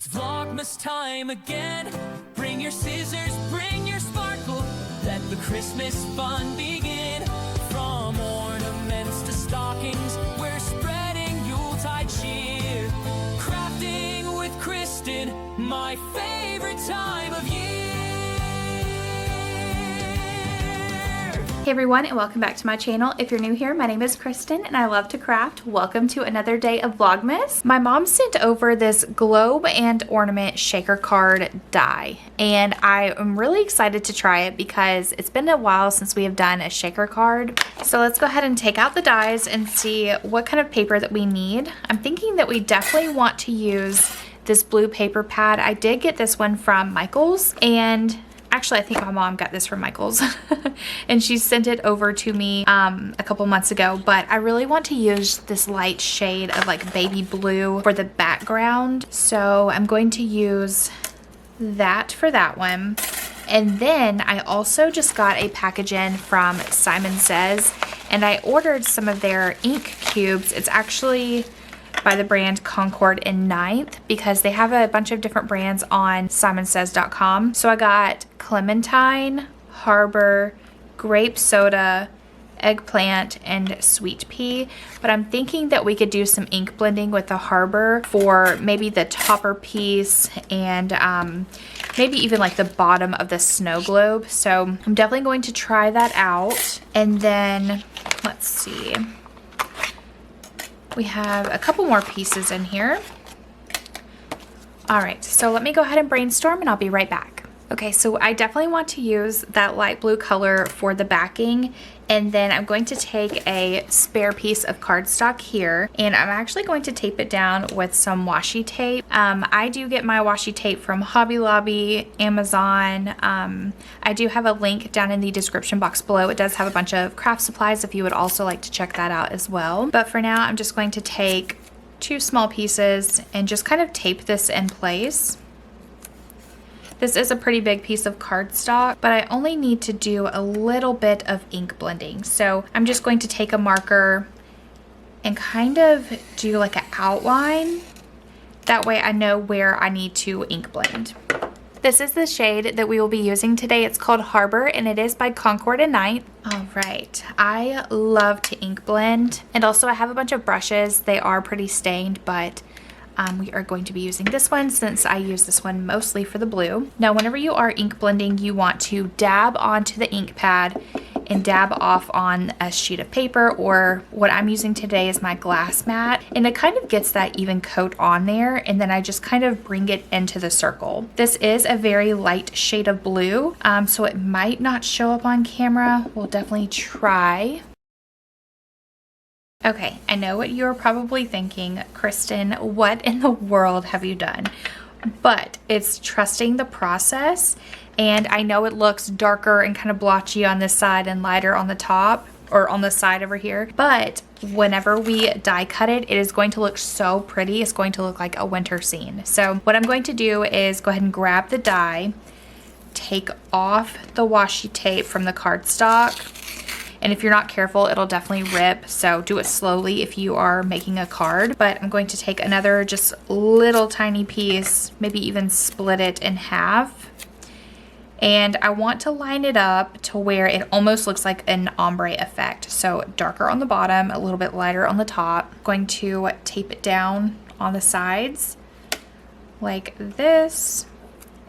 It's Vlogmas time again. Bring your scissors, bring your sparkle. Let the Christmas fun begin. From ornaments to stockings, we're spreading Yuletide cheer. Crafting with Kristin, my favorite time of year. Hey everyone, and welcome back to my channel. If you're new here, my name is Kristin and I love to craft. Welcome to another day of Vlogmas. My mom sent over this globe and ornament shaker card die, and I am really excited to try it because it's been a while since we have done a shaker card. So let's go ahead and take out the dies and see what kind of paper that we need. I'm thinking that we definitely want to use this blue paper pad. I did get this one from Michael's, and actually, I think my mom got this from Michael's and she sent it over to me a couple months ago, but I really want to use this light shade of like baby blue for the background. So I'm going to use that for that one. And then I also just got a package in from Simon Says, and I ordered some of their ink cubes. It's actually by the brand Concord and Ninth because they have a bunch of different brands on simonsays.com. So I got clementine, harbor, grape soda, eggplant, and sweet pea. But I'm thinking that we could do some ink blending with the harbor for maybe the topper piece and maybe even like the bottom of the snow globe. So I'm definitely going to try that out. And then let's see. We have a couple more pieces in here. All right, so let me go ahead and brainstorm and I'll be right back. Okay, so I definitely want to use that light blue color for the backing, and then I'm going to take a spare piece of cardstock here, and I'm actually going to tape it down with some washi tape. I do get my washi tape from Hobby Lobby, Amazon. I do have a link down in the description box below. It does have a bunch of craft supplies if you would also like to check that out as well. But for now, I'm just going to take 2 small pieces and just kind of tape this in place. This is a pretty big piece of cardstock, but I only need to do a little bit of ink blending. So I'm just going to take a marker and kind of do like an outline. That way I know where I need to ink blend. This is the shade that we will be using today. It's called Harbor, and it is by Concord and Ninth. All right, I love to ink blend. And also I have a bunch of brushes. They are pretty stained, but we are going to be using this one since I use this one mostly for the blue. Now, whenever you are ink blending, you want to dab onto the ink pad and dab off on a sheet of paper, or what I'm using today is my glass mat, and it kind of gets that even coat on there, and then I just kind of bring it into the circle. This is a very light shade of blue, so it might not show up on camera. We'll definitely try. Okay, I know what you're probably thinking, Kristin, what in the world have you done? But it's trusting the process, and I know it looks darker and kind of blotchy on this side and lighter on the top, or on the side over here, but whenever we die cut it, it is going to look so pretty. It's going to look like a winter scene. So what I'm going to do is go ahead and grab the die, take off the washi tape from the cardstock, and if you're not careful, it'll definitely rip, so do it slowly if you are making a card. But I'm going to take another just little tiny piece, maybe even split it in half. And I want to line it up to where it almost looks like an ombre effect. So darker on the bottom, a little bit lighter on the top. I'm going to tape it down on the sides like this.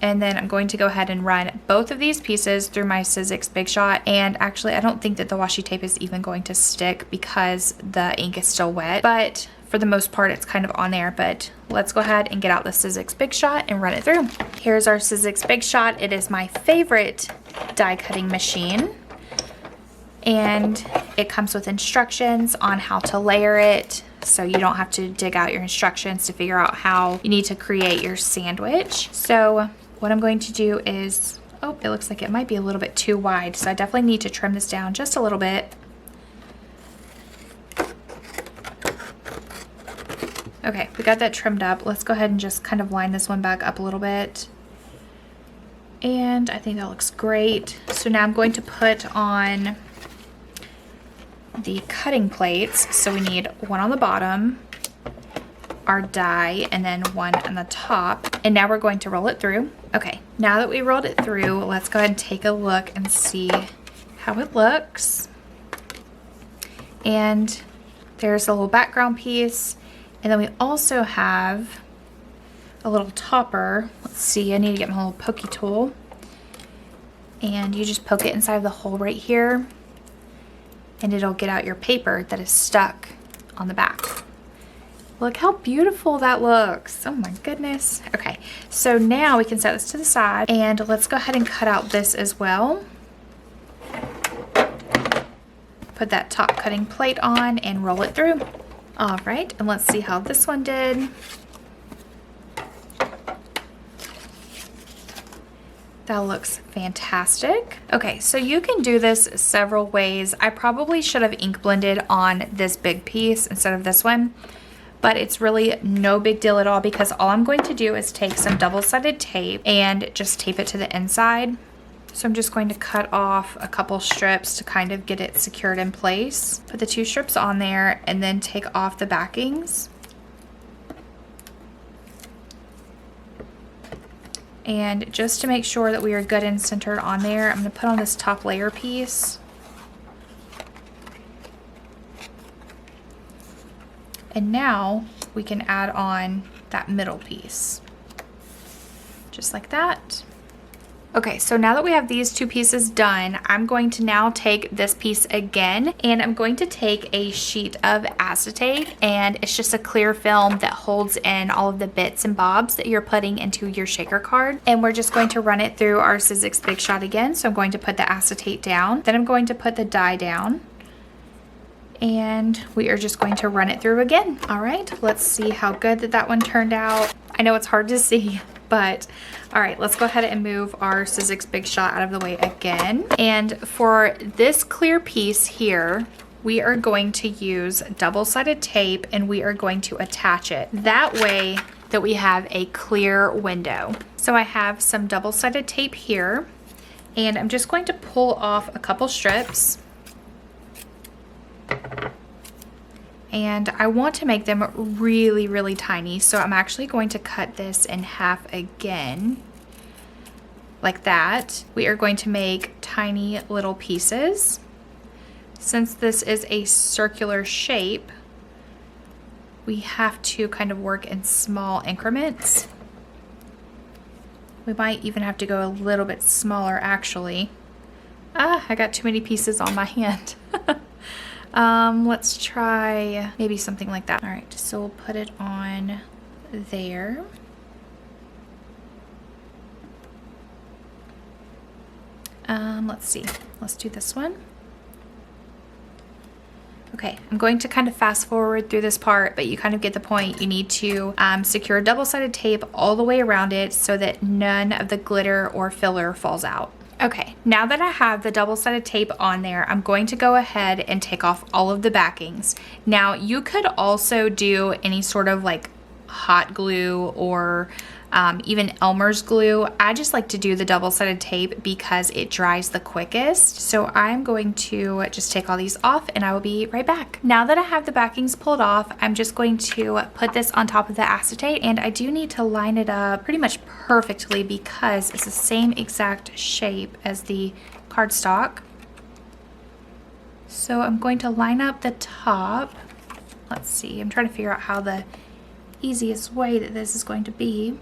And then I'm going to go ahead and run both of these pieces through my Sizzix Big Shot. And actually, I don't think that the washi tape is even going to stick because the ink is still wet. But for the most part, it's kind of on there. But let's go ahead and get out the Sizzix Big Shot and run it through. Here's our Sizzix Big Shot. It is my favorite die cutting machine. And it comes with instructions on how to layer it, so you don't have to dig out your instructions to figure out how you need to create your sandwich. So what I'm going to do is, oh, it looks like it might be a little bit too wide, so I definitely need to trim this down just a little bit. Okay, we got that trimmed up. Let's go ahead and just kind of line this one back up a little bit. And I think that looks great. So now I'm going to put on the cutting plates. So we need one on the bottom our die and then one on the top. And now we're going to roll it through. Okay, now that we rolled it through, let's go ahead and take a look and see how it looks. And there's a little background piece. And then we also have a little topper. Let's see, I need to get my little pokey tool. And you just poke it inside of the hole right here, and it'll get out your paper that is stuck on the back. Look how beautiful that looks. Oh my goodness. Okay, so now we can set this to the side, and let's go ahead and cut out this as well. Put that top cutting plate on and roll it through. All right, and let's see how this one did. That looks fantastic. Okay, so you can do this several ways. I probably should have ink blended on this big piece instead of this one, but it's really no big deal at all because all I'm going to do is take some double-sided tape and just tape it to the inside. So I'm just going to cut off a couple strips to kind of get it secured in place. Put the 2 strips on there and then take off the backings. And just to make sure that we are good and centered on there, I'm going to put on this top layer piece. And now we can add on that middle piece. Just like that. Okay, so now that we have these 2 pieces done, I'm going to now take this piece again, and I'm going to take a sheet of acetate, and it's just a clear film that holds in all of the bits and bobs that you're putting into your shaker card. And we're just going to run it through our Sizzix Big Shot again. So I'm going to put the acetate down, then I'm going to put the die down, and we are just going to run it through again. All right, let's see how good that one turned out. I know it's hard to see, but all right, let's go ahead and move our Sizzix Big Shot out of the way again. And for this clear piece here, we are going to use double-sided tape and we are going to attach it. That way that we have a clear window. So I have some double-sided tape here, and I'm just going to pull off a couple strips. And I want to make them really, really tiny. So I'm actually going to cut this in half again, like that. We are going to make tiny little pieces. Since this is a circular shape, we have to kind of work in small increments. We might even have to go a little bit smaller actually. I got too many pieces on my hand. Let's try maybe something like that. All right, so we'll put it on there. Let's see, let's do this one. Okay, I'm going to kind of fast forward through this part, but you kind of get the point. You need to secure double-sided tape all the way around it so that none of the glitter or filler falls out. Okay, now that I have the double-sided tape on there, I'm going to go ahead and take off all of the backings. Now, you could also do any sort of like hot glue or even Elmer's glue. I just like to do the double-sided tape because it dries the quickest. So I'm going to just take all these off and I will be right back. Now that I have the backings pulled off, I'm just going to put this on top of the acetate, and I do need to line it up pretty much perfectly because it's the same exact shape as the cardstock. So I'm going to line up the top. Let's see, I'm trying to figure out how the easiest way that this is going to be.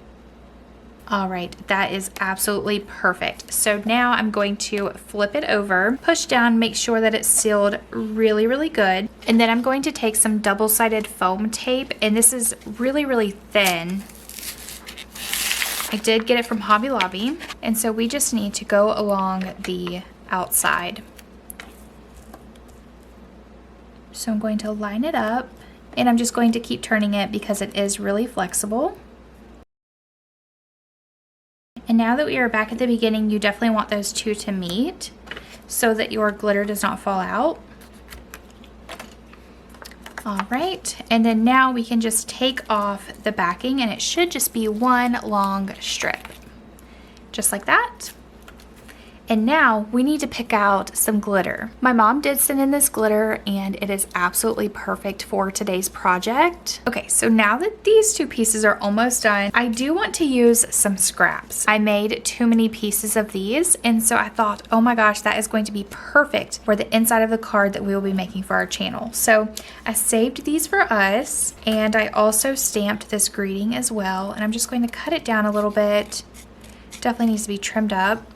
All right, that is absolutely perfect. So now I'm going to flip it over, push down, make sure that it's sealed really, really good. And then I'm going to take some double-sided foam tape, and this is really, really thin. I did get it from Hobby Lobby, and so we just need to go along the outside. So I'm going to line it up, and I'm just going to keep turning it because it is really flexible. And now that we are back at the beginning, you definitely want those two to meet so that your glitter does not fall out. All right, and then now we can just take off the backing, and it should just be one long strip, just like that. And now we need to pick out some glitter. My mom did send in this glitter and it is absolutely perfect for today's project. Okay, so now that these two pieces are almost done, I do want to use some scraps. I made too many pieces of these, and so I thought, oh my gosh, that is going to be perfect for the inside of the card that we will be making for our channel. So I saved these for us, and I also stamped this greeting as well, and I'm just going to cut it down a little bit. Definitely needs to be trimmed up.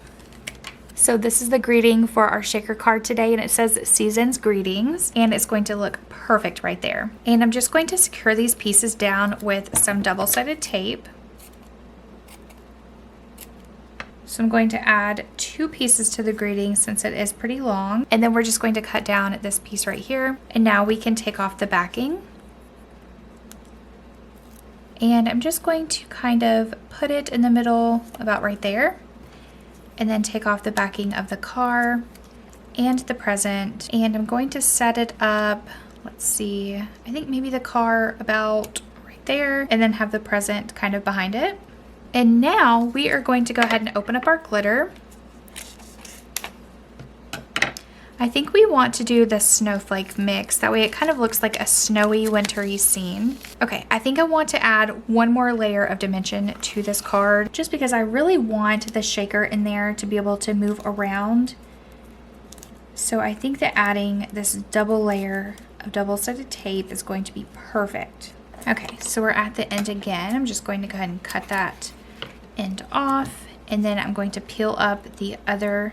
So this is the greeting for our shaker card today, and it says Season's Greetings, and it's going to look perfect right there. And I'm just going to secure these pieces down with some double-sided tape. So I'm going to add 2 pieces to the greeting since it is pretty long, and then we're just going to cut down this piece right here. And now we can take off the backing. And I'm just going to kind of put it in the middle about right there. And then take off the backing of the car and the present. And I'm going to set it up, let's see, I think maybe the car about right there, and then have the present kind of behind it. And now we are going to go ahead and open up our glitter. I think we want to do the snowflake mix. That way it kind of looks like a snowy, wintry scene. Okay, I think I want to add one more layer of dimension to this card just because I really want the shaker in there to be able to move around. So I think that adding this double layer of double-sided tape is going to be perfect. Okay, so we're at the end again. I'm just going to go ahead and cut that end off, and then I'm going to peel up the other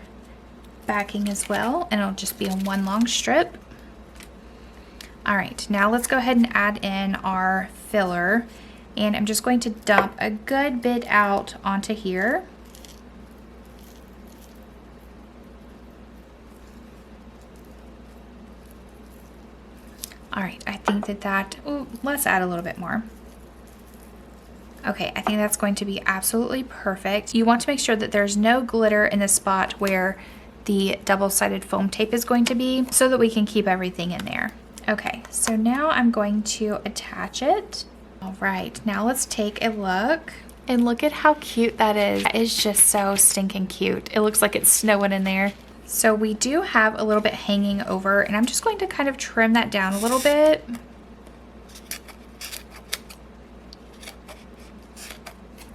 backing as well, and it'll just be in one long strip. All right, now let's go ahead and add in our filler, and I'm just going to dump a good bit out onto here. All right, I think let's add a little bit more. Okay, I think that's going to be absolutely perfect. You want to make sure that there's no glitter in the spot where the double-sided foam tape is going to be, so that we can keep everything in there. Okay, so now I'm going to attach it. All right, now let's take a look. And look at how cute that is. That is just so stinking cute. It looks like it's snowing in there. So we do have a little bit hanging over, and I'm just going to kind of trim that down a little bit.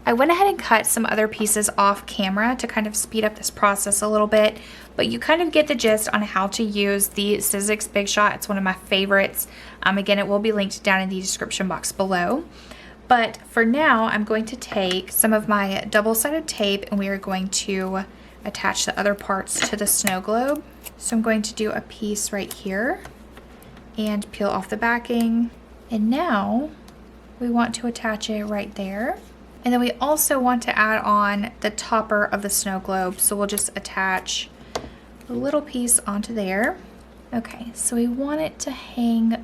I went ahead and cut some other pieces off camera to kind of speed up this process a little bit, but you kind of get the gist on how to use the Sizzix Big Shot. It's one of my favorites. Again, it will be linked down in the description box below. But for now, I'm going to take some of my double-sided tape, and we are going to attach the other parts to the snow globe. So I'm going to do a piece right here and peel off the backing. And now we want to attach it right there. And then we also want to add on the topper of the snow globe. So we'll just attach a little piece onto there. Okay, so we want it to hang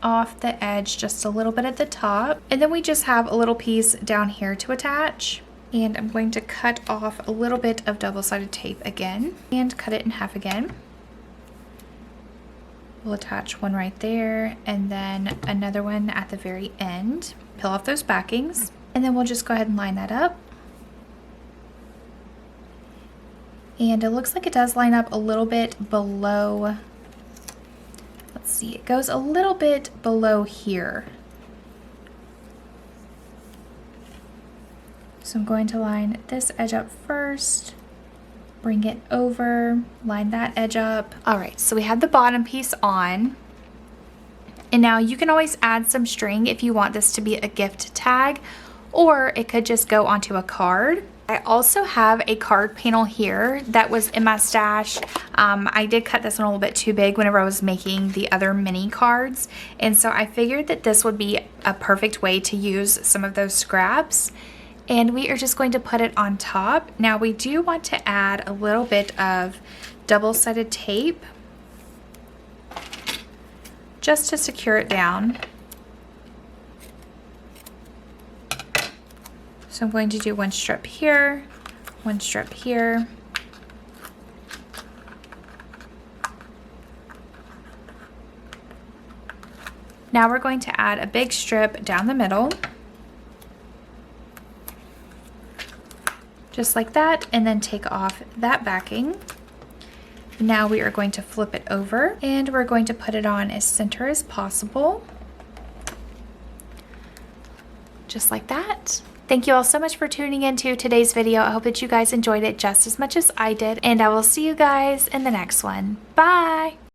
off the edge just a little bit at the top. And then we just have a little piece down here to attach. And I'm going to cut off a little bit of double-sided tape again and cut it in half again. We'll attach one right there and then another one at the very end. Peel off those backings. And then we'll just go ahead and line that up. And it looks like it does line up a little bit below, let's see, it goes a little bit below here. So I'm going to line this edge up first, bring it over, line that edge up. All right, so we have the bottom piece on. And now you can always add some string if you want this to be a gift tag, or it could just go onto a card. I also have a card panel here that was in my stash. I did cut this one a little bit too big whenever I was making the other mini cards, and so I figured that this would be a perfect way to use some of those scraps. And we are just going to put it on top. Now we do want to add a little bit of double-sided tape just to secure it down. So I'm going to do one strip here, one strip here. Now we're going to add a big strip down the middle. just like that, and then take off that backing. Now we are going to flip it over and we're going to put it on as center as possible. Just like that. Thank you all so much for tuning into today's video. I hope that you guys enjoyed it just as much as I did, and I will see you guys in the next one. Bye!